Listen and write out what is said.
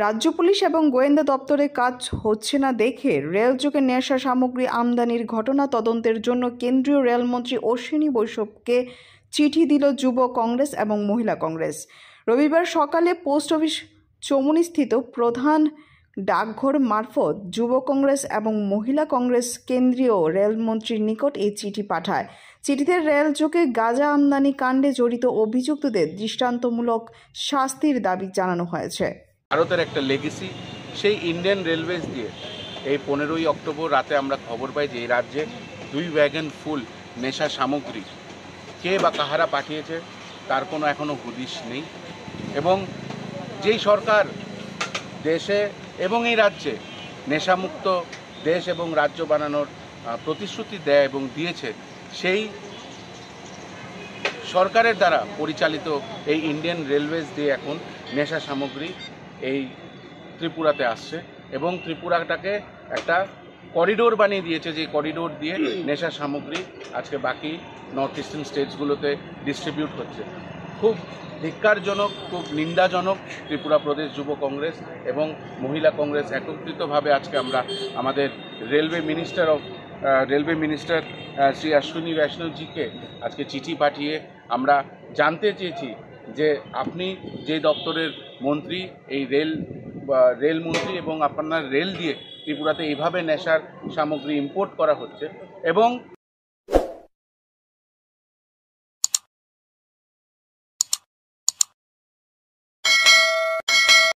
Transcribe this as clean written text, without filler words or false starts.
রাজ্য পুলিশ এবং গোয়েন্দা দপ্তরে কাজ হচ্ছে না দেখে রেলযোগে নেশা সামগ্রী আমদানির ঘটনা তদন্তের জন্য কেন্দ্রীয় রেলমন্ত্রী অশ্বিনী বৈষ্ণবকে চিঠি দিল যুব কংগ্রেস এবং মহিলা কংগ্রেস। রবিবার সকালে পোস্ট অফিস চমুনিস্থিত প্রধান ডাকঘর মারফত যুব কংগ্রেস এবং মহিলা কংগ্রেস কেন্দ্রীয় রেলমন্ত্রীর নিকট এই চিঠি পাঠায়। চিঠিতে রেলযোগে গাঁজা আমদানি কাণ্ডে জড়িত অভিযুক্তদের দৃষ্টান্তমূলক শাস্তির দাবি জানানো হয়েছে। ভারতের একটা লেগেসি সেই ইন্ডিয়ান রেলওয়েজ দিয়ে এই 15ই অক্টোবর রাতে আমরা খবর পাই যে এই রাজ্যে 2 ওয়াগন ফুল নেশা সামগ্রী কে বা কাহারা পাঠিয়েছে তার কোনো এখনও হদিশ নেই। এবং যেই সরকার দেশে এবং এই রাজ্যে নেশামুক্ত দেশ এবং রাজ্য বানানোর প্রতিশ্রুতি দেয় এবং দিয়েছে, সেই সরকারের দ্বারা পরিচালিত এই ইন্ডিয়ান রেলওয়েজ দিয়ে এখন নেশা সামগ্রী এই ত্রিপুরাতে আসছে এবং ত্রিপুরাটাকে একটা করিডোর বানিয়ে দিয়েছে, যে করিডোর দিয়ে নেশা সামগ্রী আজকে বাকি নর্থ ইস্টার্ন স্টেটসগুলোতে ডিস্ট্রিবিউট হচ্ছে। খুব ধিক্কারজনক, খুব নিন্দাজনক। ত্রিপুরা প্রদেশ যুব কংগ্রেস এবং মহিলা কংগ্রেস একত্রিতভাবে আজকে আমরা আমাদের রেলওয়ে মিনিস্টার শ্রী অশ্বিনী বৈষ্ণবজিকে আজকে চিঠি পাঠিয়ে আমরা জানতে চেয়েছি যে আপনি যে দপ্তরের মন্ত্রী, এই রেলমন্ত্রী, এবং আপনার রেল দিয়ে ত্রিপুরাতে এইভাবে নেশার সামগ্রী ইম্পোর্ট করা হচ্ছে এবং